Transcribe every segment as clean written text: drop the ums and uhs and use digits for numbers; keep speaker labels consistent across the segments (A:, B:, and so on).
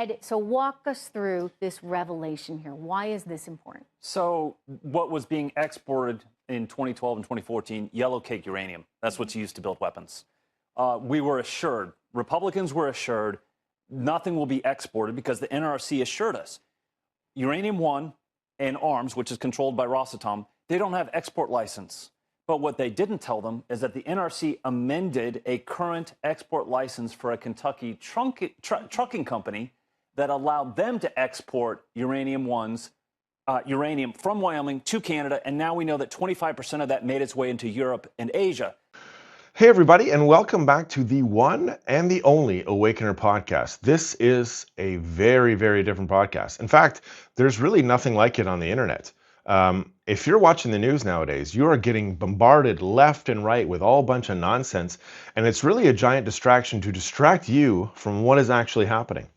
A: Ed, so walk us through this revelation here. Why is this important?
B: So what was being exported in 2012 and 2014, yellow cake uranium. That's what's used to build weapons. We were assured, Republicans were assured, nothing will be exported because the NRC assured us. Uranium-1 and arms, which is controlled by Rosatom, they don't have export license. But what they didn't tell them is that the NRC amended a current export license for a Kentucky trucking company that allowed them to export uranium from Wyoming to Canada, and now we know that 25% of that made its way into Europe and Asia.
C: Hey everybody, and welcome back to the one and the only Awakener podcast. This is a very, very different podcast. In fact, there's really nothing like it on the internet. If you're watching the news nowadays, you are getting bombarded left and right with all bunch of nonsense, and it's really a giant distraction to distract you from what is actually happening.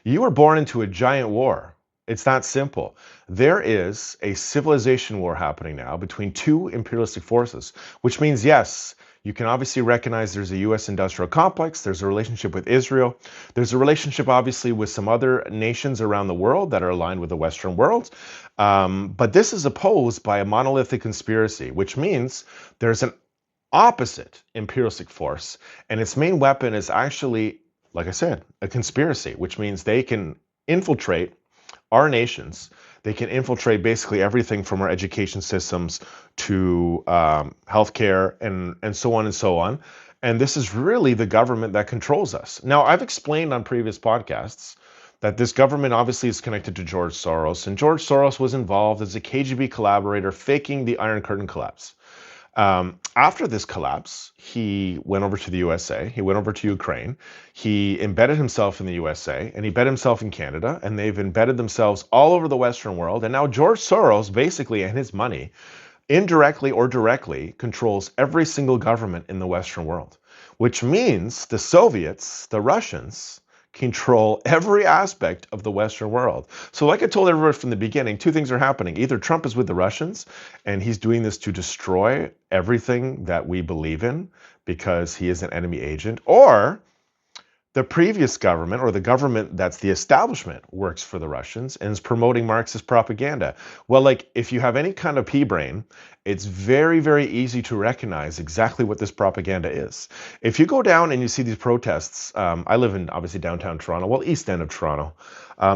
C: You were born into a giant war. It's that simple. There is a civilization war happening now between two imperialistic forces, which means, yes, you can obviously recognize there's a U.S. industrial complex, there's a relationship with Israel, there's a relationship obviously with some other nations around the world that are aligned with the Western world. But this is opposed by a monolithic conspiracy, which means there's an opposite imperialistic force, and its main weapon is actually, like I said, a conspiracy, which means they can infiltrate our nations. They can infiltrate basically everything from our education systems to healthcare and so on and so on. And this is really the government that controls us. Now, I've explained on previous podcasts that this government obviously is connected to George Soros, and George Soros was involved as a KGB collaborator faking the Iron Curtain collapse. After this collapse, he went over to the USA, he went over to Ukraine, he embedded himself in the USA, and he embedded himself in Canada, and they've embedded themselves all over the Western world. And now George Soros, basically, and his money, indirectly or directly, controls every single government in the Western world, which means the Soviets, the Russians, control every aspect of the Western world. So like I told everyone from the beginning, two things are happening. Either Trump is with the Russians and he's doing this to destroy everything that we believe in because he is an enemy agent, or the previous government, or the government that's the establishment, works for the Russians and is promoting Marxist propaganda. Well, like, if you have any kind of pea-brain, it's very, very easy to recognize exactly what this propaganda is. If you go down and you see these protests, I live in, obviously, downtown Toronto, well, east end of Toronto.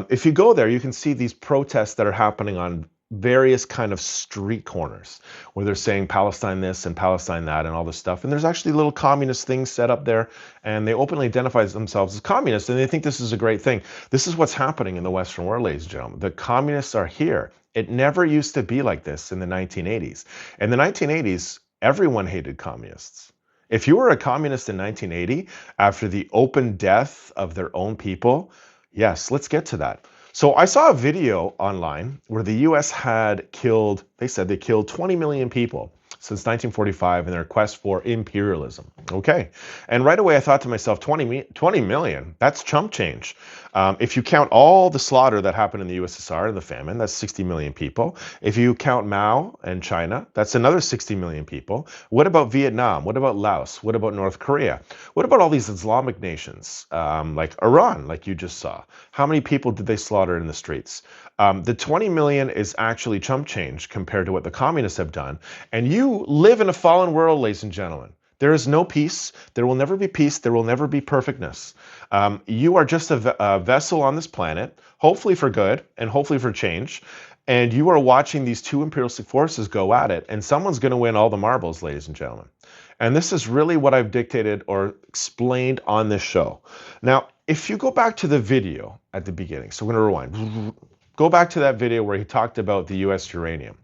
C: If you go there, you can see these protests that are happening on various kind of street corners where they're saying Palestine this and Palestine that and all this stuff. And there's actually little communist things set up there, and they openly identify themselves as communists, and they think this is a great thing. This is what's happening in the Western world, ladies and gentlemen. The communists are here. It never used to be like this in the 1980s. In the 1980s, everyone hated communists. If you were a communist in 1980, after the open death of their own people, yes, let's get to that. So I saw a video online where the US had killed, they said they killed 20 million people since 1945 in their quest for imperialism. Okay. And right away I thought to myself, 20 million, that's chump change. If you count all the slaughter that happened in the USSR and the famine, that's 60 million people. If you count Mao and China, that's another 60 million people. What about Vietnam? What about Laos? What about North Korea? What about all these Islamic nations, like Iran, like you just saw? How many people did they slaughter in the streets? The 20 million is actually chump change compared to what the communists have done. And you live in a fallen world, ladies and gentlemen. There is no peace. There will never be peace. There will never be perfectness. You are just a vessel on this planet, hopefully for good and hopefully for change. And you are watching these two imperialistic forces go at it. And someone's going to win all the marbles, ladies and gentlemen. And this is really what I've dictated or explained on this show. Now, if you go back to the video at the beginning, so we're going to rewind. Go back to that video where he talked about the U.S. uranium.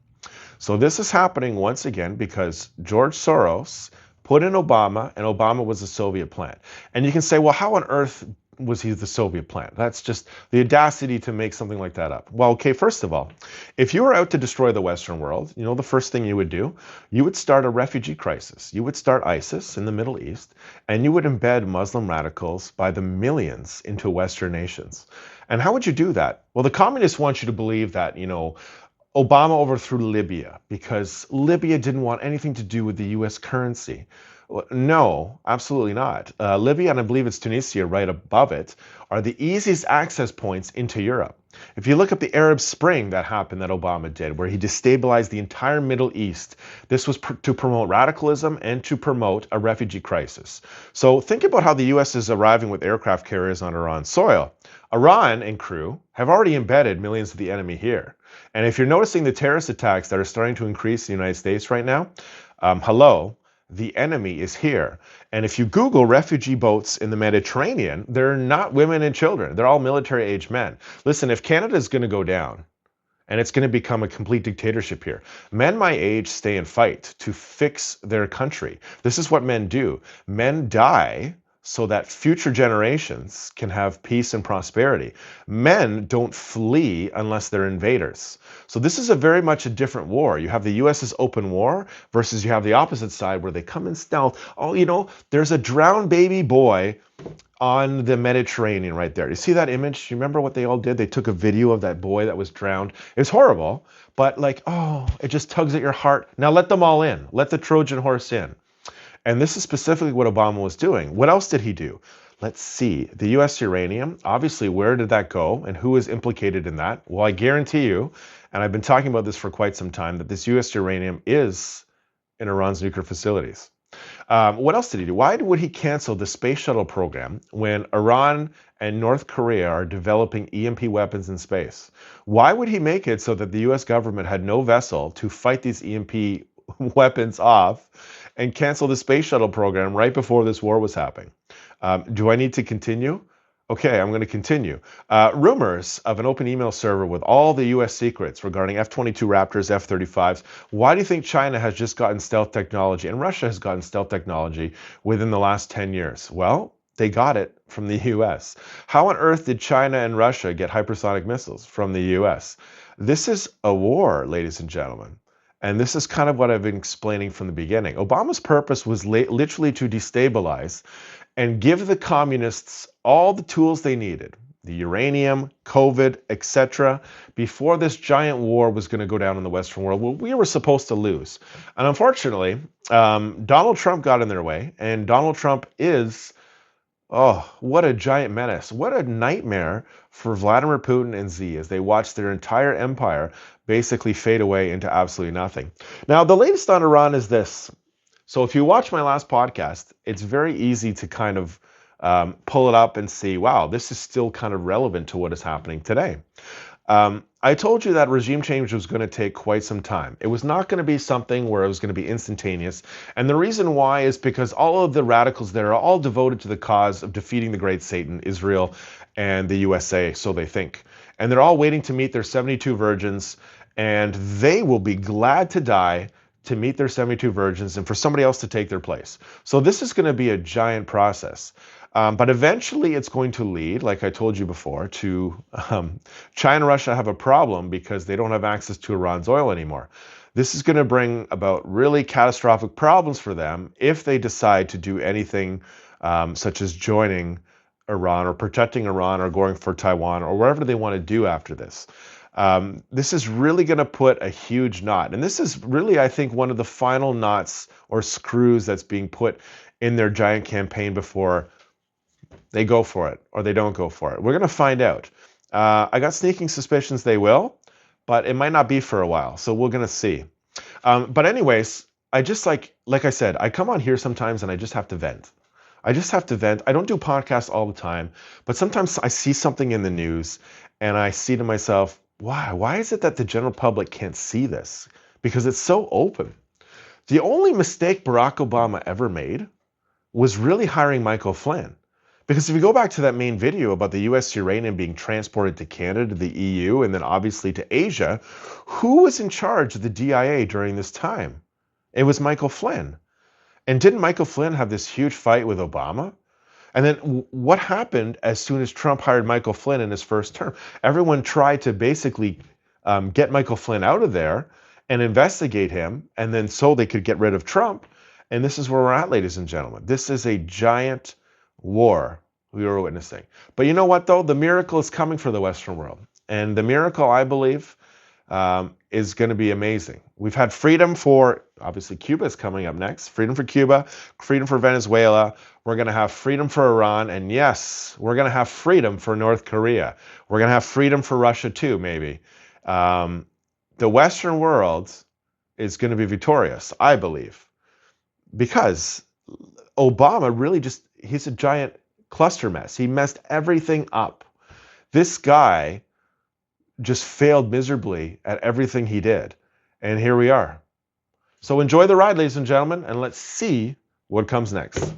C: So this is happening once again because George Soros put in Obama, and Obama was the Soviet plant. And you can say, well, how on earth was he the Soviet plant? That's just the audacity to make something like that up. Well, okay, first of all, if you were out to destroy the Western world, you know the first thing you would do? You would start a refugee crisis. You would start ISIS in the Middle East, and you would embed Muslim radicals by the millions into Western nations. And how would you do that? Well, the communists want you to believe that, you know, Obama overthrew Libya because Libya didn't want anything to do with the US currency. No, absolutely not. Libya, and I believe it's Tunisia right above it, are the easiest access points into Europe. If you look at the Arab Spring that happened that Obama did, where he destabilized the entire Middle East, this was to promote radicalism and to promote a refugee crisis. So think about how the US is arriving with aircraft carriers on Iran's soil. Iran and crew have already embedded millions of the enemy here. And if you're noticing the terrorist attacks that are starting to increase in the United States right now, hello, the enemy is here. And if you Google refugee boats in the Mediterranean, they're not women and children. They're all military-aged men. Listen, if Canada is going to go down, and it's going to become a complete dictatorship here. Men my age stay and fight to fix their country. This is what men do. Men die so that future generations can have peace and prosperity. Men don't flee unless they're invaders. So this is a very much a different war. You have the US's open war versus you have the opposite side where they come in stealth. Oh, there's a drowned baby boy on the Mediterranean right there. You see that image? You remember what they all did? They took a video of that boy that was drowned. It was horrible, but it just tugs at your heart. Now let them all in. Let the Trojan horse in. And this is specifically what Obama was doing. What else did he do? Let's see. The U.S. uranium, obviously, where did that go and who is implicated in that? Well, I guarantee you, and I've been talking about this for quite some time, that this U.S. uranium is in Iran's nuclear facilities. What else did he do? Why would he cancel the space shuttle program when Iran and North Korea are developing EMP weapons in space? Why would he make it so that the US government had no vessel to fight these EMP weapons off and cancel the space shuttle program right before this war was happening? Do I need to continue? Okay, I'm going to continue. Rumors of an open email server with all the U.S. secrets regarding F-22 Raptors, F-35s. Why do you think China has just gotten stealth technology and Russia has gotten stealth technology within the last 10 years? Well, they got it from the U.S. How on earth did China and Russia get hypersonic missiles from the U.S.? This is a war, ladies and gentlemen. And this is kind of what I've been explaining from the beginning. Obama's purpose was literally to destabilize and give the communists all the tools they needed, the uranium, COVID, etc., before this giant war was going to go down in the Western world. Well, we were supposed to lose. And unfortunately, Donald Trump got in their way, and Donald Trump is, oh, what a giant menace. What a nightmare for Vladimir Putin and Z as they watch their entire empire basically fade away into absolutely nothing. Now, the latest on Iran is this. So if you watch my last podcast, it's very easy to kind of pull it up and see, wow, this is still kind of relevant to what is happening today. I told you that regime change was going to take quite some time. It was not going to be something where it was going to be instantaneous. And the reason why is because all of the radicals there are all devoted to the cause of defeating the great Satan, Israel and the USA, so they think. And they're all waiting to meet their 72 virgins, and they will be glad to die to meet their 72 virgins and for somebody else to take their place. So this is going to be a giant process. But eventually it's going to lead, like I told you before, to China and Russia have a problem because they don't have access to Iran's oil anymore. This is going to bring about really catastrophic problems for them if they decide to do anything such as joining Iran or protecting Iran or going for Taiwan or wherever they want to do after this. This is really going to put a huge knot. And this is really, I think, one of the final knots or screws that's being put in their giant campaign before they go for it or they don't go for it. We're going to find out. I got sneaking suspicions they will, but it might not be for a while. So we're going to see. But anyways, I just like I said, I come on here sometimes and I just have to vent. I just have to vent. I don't do podcasts all the time, but sometimes I see something in the news and I see to myself, why is it that the general public can't see this? Because it's so open. The only mistake Barack Obama ever made was really hiring Michael Flynn. Because if you go back to that main video about the US uranium being transported to Canada, the EU, and then obviously to Asia, who was in charge of the DIA during this time? It was Michael Flynn. And didn't Michael Flynn have this huge fight with Obama? And then what happened as soon as Trump hired Michael Flynn in his first term? Everyone tried to basically get Michael Flynn out of there and investigate him, and then so they could get rid of Trump. And this is where we're at, ladies and gentlemen. This is a giant war we are witnessing. But you know what, though? The miracle is coming for the Western world. And the miracle, I believe, is going to be amazing. We've had freedom for, obviously, Cuba is coming up next. Freedom for Cuba, freedom for Venezuela. We're going to have freedom for Iran. And yes, we're going to have freedom for North Korea. We're going to have freedom for Russia too, maybe. The Western world is going to be victorious, I believe, because Obama really he's a giant cluster mess. He messed everything up. This guy just failed miserably at everything he did. And here we are. So enjoy the ride, ladies and gentlemen, and let's see what comes next.